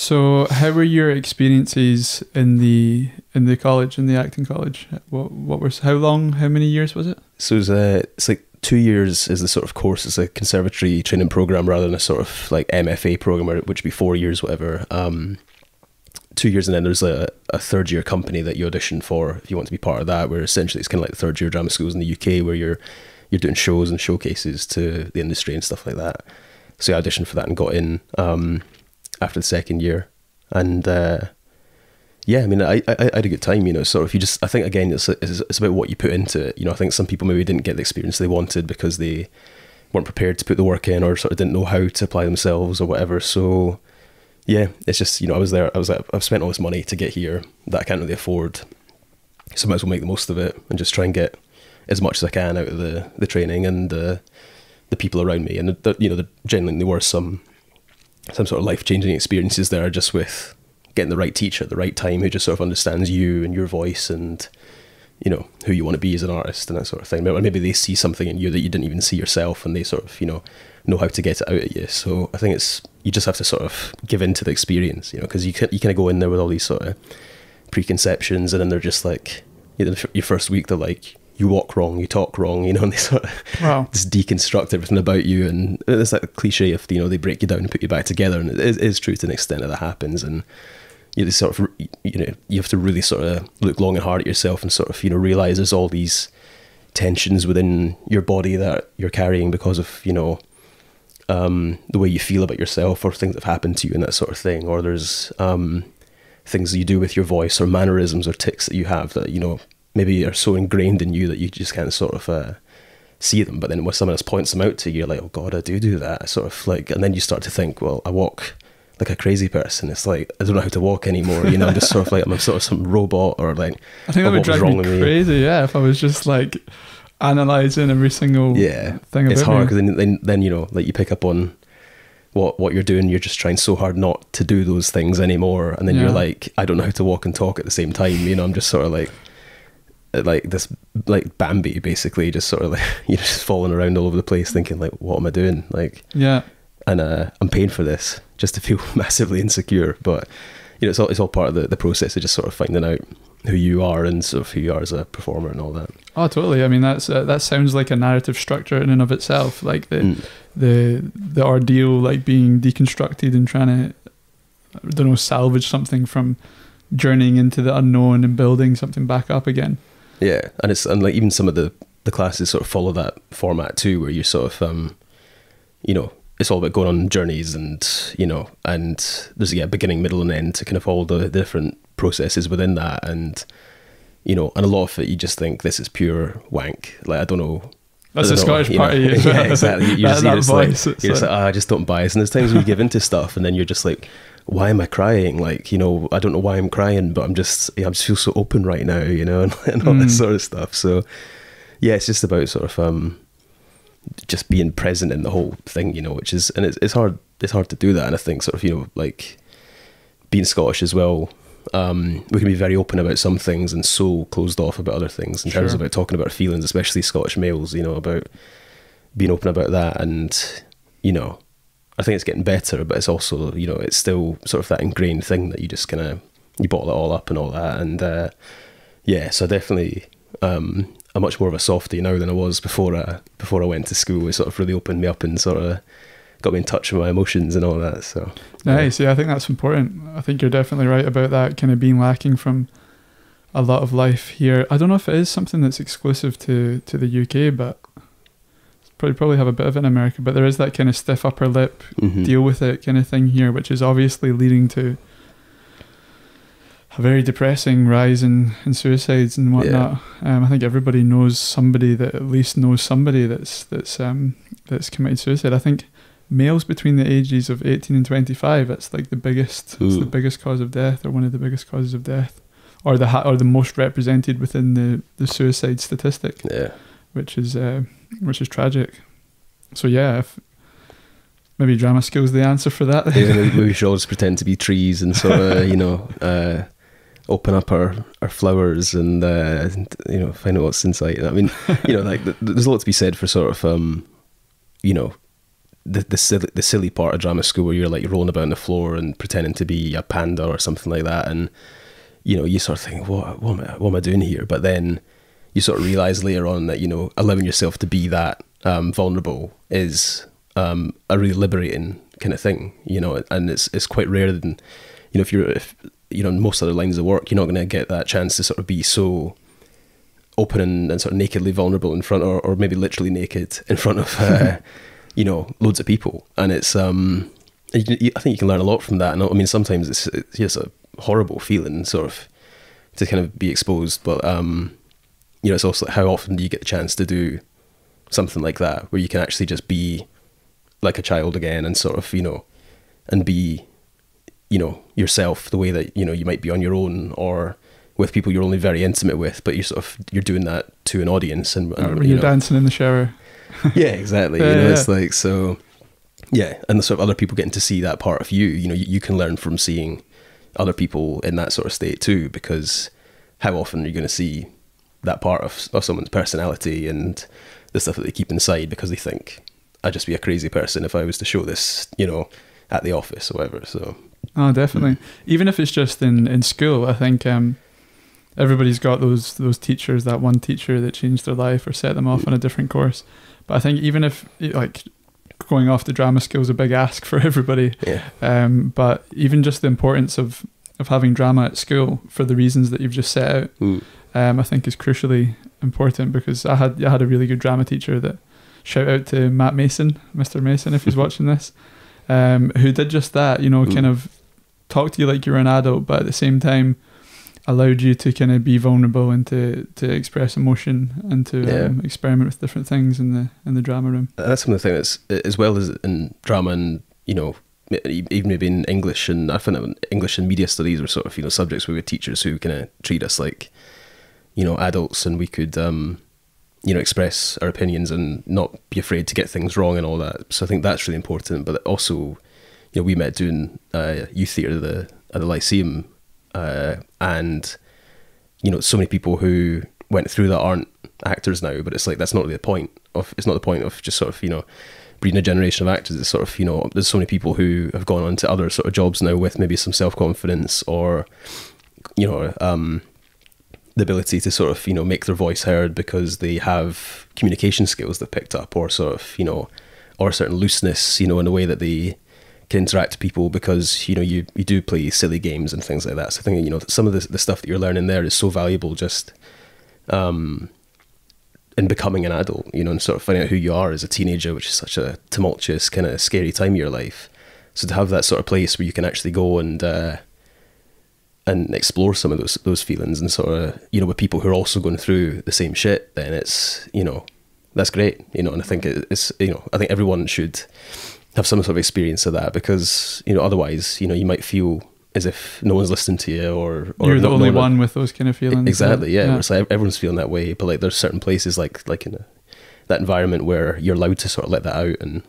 So how were your experiences in the college, in the acting college? How many years was it? So it's like 2 years is the sort of course. It's a conservatory training program rather than a sort of like MFA program, which would be 4 years, whatever. 2 years, and then there's a third year company that you audition for if you want to be part of that, where essentially it's kind of like the third year drama schools in the UK, where you're doing shows and showcases to the industry and stuff like that. So I auditioned for that and got in after the second year, and yeah, I mean, I had a good time, you know. Sort of, I think again, it's about what you put into it, you know. I think some people maybe didn't get the experience they wanted because they weren't prepared to put the work in, or sort of didn't know how to apply themselves or whatever. So yeah, it's just, you know, I was like, I've spent all this money to get here that I can't really afford, so I might as well make the most of it and just try and get as much as I can out of the training and the people around me. And you know, genuinely there were some sort of life-changing experiences there, just with getting the right teacher at the right time who just sort of understands you and your voice and, you know, who you want to be as an artist and that sort of thing. Maybe they see something in you that you didn't even see yourself, and they sort of, you know how to get it out of you. So I think you just have to sort of give in to the experience, you know, because you kind of go in there with all these sort of preconceptions, and then they're just like, you know, your first week they're like, you walk wrong, you talk wrong, you know, and they sort of just deconstruct everything about you. And it's like a cliche of, you know, they break you down and put you back together, and it is true to an extent that happens. And you just sort of, you know, you have to really sort of look long and hard at yourself and sort of, you know, realize there's all these tensions within your body that you're carrying because of, you know, the way you feel about yourself, or things that have happened to you and that sort of thing. Or there's things that you do with your voice, or mannerisms or tics that you have that, you know, maybe are so ingrained in you that you just can't sort of see them. But then when someone else points them out to you, you're like, oh God, I do that. Sort of like, and then you start to think, well, I walk like a crazy person. It's like, I don't know how to walk anymore, you know. I'm just sort of like, I'm sort of some robot, or like, I think that would drive me crazy, yeah, if I was just like analysing every single thing about it's hard, me. because then you know, like, you pick up on what you're doing. You're just trying so hard not to do those things anymore, and then you're like, I don't know how to walk and talk at the same time, you know. I'm just sort of like this, like Bambi, basically, just sort of like, you know, just falling around all over the place, thinking like, what am I doing? Like, yeah. And I'm paying for this just to feel massively insecure. But, you know, it's all part of the process of just sort of finding out who you are and sort of who you are as a performer and all that. Oh, totally. I mean, that sounds like a narrative structure in and of itself. Like the ordeal, like being deconstructed and trying to, I don't know, salvage something from journeying into the unknown and building something back up again. Yeah, and like even some of the classes sort of follow that format too, where you sort of you know, it's all about going on journeys, and, you know, and there's beginning, middle and end to kind of all the different processes within that. And, you know, and a lot of it you just think this is pure wank. Like, I don't know. That's the Scottish part of you. Yeah, exactly. You're just like, I just don't buy it. And there's times when you give into stuff and then you're just like, why am I crying? Like, you know, I don't know why I'm crying, but I just feel so open right now, you know, and all this sort of stuff. So yeah, it's just about sort of just being present in the whole thing, you know, which is, and it's hard to do that. And I think sort of, you know, like being Scottish as well, we can be very open about some things and so closed off about other things in terms of about talking about our feelings, especially Scottish males, you know, about being open about that. And, you know, I think it's getting better, but it's also, you know, it's still sort of that ingrained thing that you just kind of, you bottle it all up and all that. And yeah, so definitely I'm much more of a softie now than I was before I went to school. It sort of really opened me up and sort of got me in touch with my emotions and all that. So nice. Yeah, I think that's important. I think you're definitely right about that kind of being lacking from a lot of life here. I don't know if it is something that's exclusive to the UK, but probably have a bit of it in America, but there is that kind of stiff upper lip, deal with it kind of thing here, which is obviously leading to a very depressing rise in suicides and whatnot. I think everybody knows somebody that at least knows somebody that's committed suicide. I think males between the ages of 18 and 25, it's like the biggest cause of death, or one of the biggest causes of death, or the most represented within the suicide statistic. Yeah, which is tragic. So yeah, if maybe drama skill's the answer for that. Maybe we should all just pretend to be trees and sort of, you know, open up our flowers and you know, find out what's inside. I mean, you know, like there's a lot to be said for sort of you know, the silly part of drama school where you're like rolling about on the floor and pretending to be a panda or something like that, and you know, you sort of think, what am I doing here? But then you sort of realize later on that, you know, allowing yourself to be that vulnerable is a really liberating kind of thing, you know, and it's quite rare. Than, you know, if you know, in most other lines of work, you're not going to get that chance to sort of be so open and sort of nakedly vulnerable in front, or maybe literally naked in front of you know, loads of people. And it's I think you can learn a lot from that. And I mean, sometimes it's just a horrible feeling sort of to kind of be exposed, but you know, it's also how often do you get the chance to do something like that where you can actually just be like a child again and sort of, you know, and be, you know, yourself the way that, you know, you might be on your own or with people you're only very intimate with, but you're doing that to an audience, and when you're dancing in the shower. Yeah, exactly. You know, it's like, so yeah, and the sort of other people getting to see that part of you, you know, you can learn from seeing other people in that sort of state too, because how often are you going to see that part of someone's personality and the stuff that they keep inside because they think, I'd just be a crazy person if I was to show this, you know, at the office or whatever. So oh, definitely. Even if it's just in school, I think everybody's got those teachers, that one teacher that changed their life or set them off on a different course. But I think even if, like, going off to drama school is a big ask for everybody, but even just the importance of having drama at school for the reasons that you've just set out, I think is crucially important, because I had a really good drama teacher that, shout out to Matt Mason, Mr. Mason, if he's watching this, who did just that, you know, kind of talk to you like you're an adult, but at the same time allowed you to kind of be vulnerable and to express emotion and to experiment with different things in the drama room. That's some of the things, as well as in drama and, you know, even maybe in English, and I found that English and media studies were sort of, you know, subjects where we had teachers who kind of treat us like, you know, adults, and we could you know, express our opinions and not be afraid to get things wrong and all that. So I think that's really important. But also, you know, we met doing youth theatre at the Lyceum, and, you know, so many people who went through that aren't actors now, but it's like, that's not really the point of, it's not the point of just sort of, you know, breeding a generation of actors. It's sort of, you know, there's so many people who have gone on to other sort of jobs now with maybe some self-confidence or, you know, the ability to sort of, you know, make their voice heard because they have communication skills they've picked up, or sort of, you know, or a certain looseness, you know, in the way that they can interact with people because, you know, you do play silly games and things like that. So I think, you know, some of the stuff that you're learning there is so valuable just in becoming an adult, you know, and sort of finding out who you are as a teenager, which is such a tumultuous, kind of scary time of your life. So to have that sort of place where you can actually go and explore some of those feelings and sort of, you know, with people who are also going through the same shit, then it's, you know, that's great, you know. And I think it's, you know, I think everyone should have some sort of experience of that, because, you know, otherwise, you know, you might feel as if no one's listening to you, or you're the only one with those kind of feelings. Exactly, yeah. It's like everyone's feeling that way, but like there's certain places like in that environment where you're allowed to sort of let that out, and,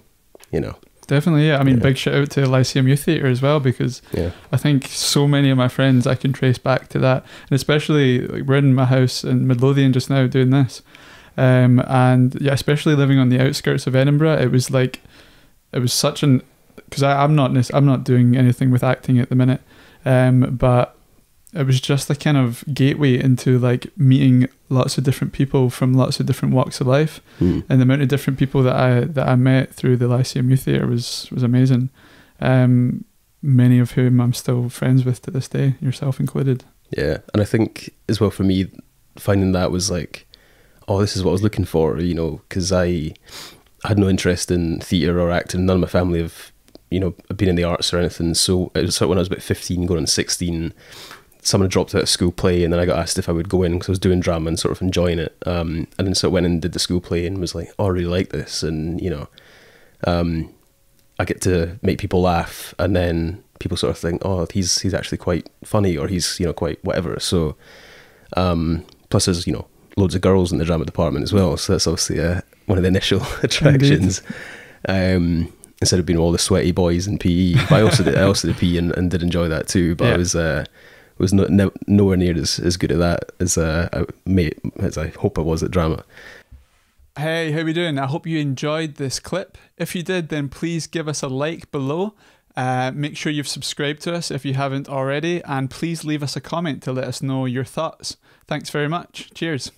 you know. Definitely, yeah. I mean, big shout out to Lyceum Youth Theatre as well, because I think so many of my friends I can trace back to that, and especially, like, we're in my house in Midlothian just now doing this, and yeah, especially living on the outskirts of Edinburgh, it was such an, because I'm not doing anything with acting at the minute, but it was just the kind of gateway into, like, meeting lots of different people from lots of different walks of life, and the amount of different people that I met through the Lyceum Youth Theatre was amazing. Many of whom I'm still friends with to this day, yourself included. Yeah, and I think as well for me, finding that was like, oh, this is what I was looking for, you know, because I had no interest in theatre or acting. None of my family have, you know, been in the arts or anything. So it was sort of when I was about 15, going on 16. Someone dropped out of school play, and then I got asked if I would go in because I was doing drama and sort of enjoying it. And then sort of went and did the school play and was like, oh, I really like this. And, you know, I get to make people laugh, and then people sort of think, oh, he's actually quite funny, or he's, you know, quite whatever. So, plus there's, you know, loads of girls in the drama department as well. So that's obviously one of the initial attractions. Instead of being all the sweaty boys in PE. But I also did PE and did enjoy that too. But I was nowhere near as good at that as I hope I was at drama. Hey, how we doing? I hope you enjoyed this clip. If you did, then please give us a like below. Make sure you've subscribed to us if you haven't already, and please leave us a comment to let us know your thoughts. Thanks very much. Cheers.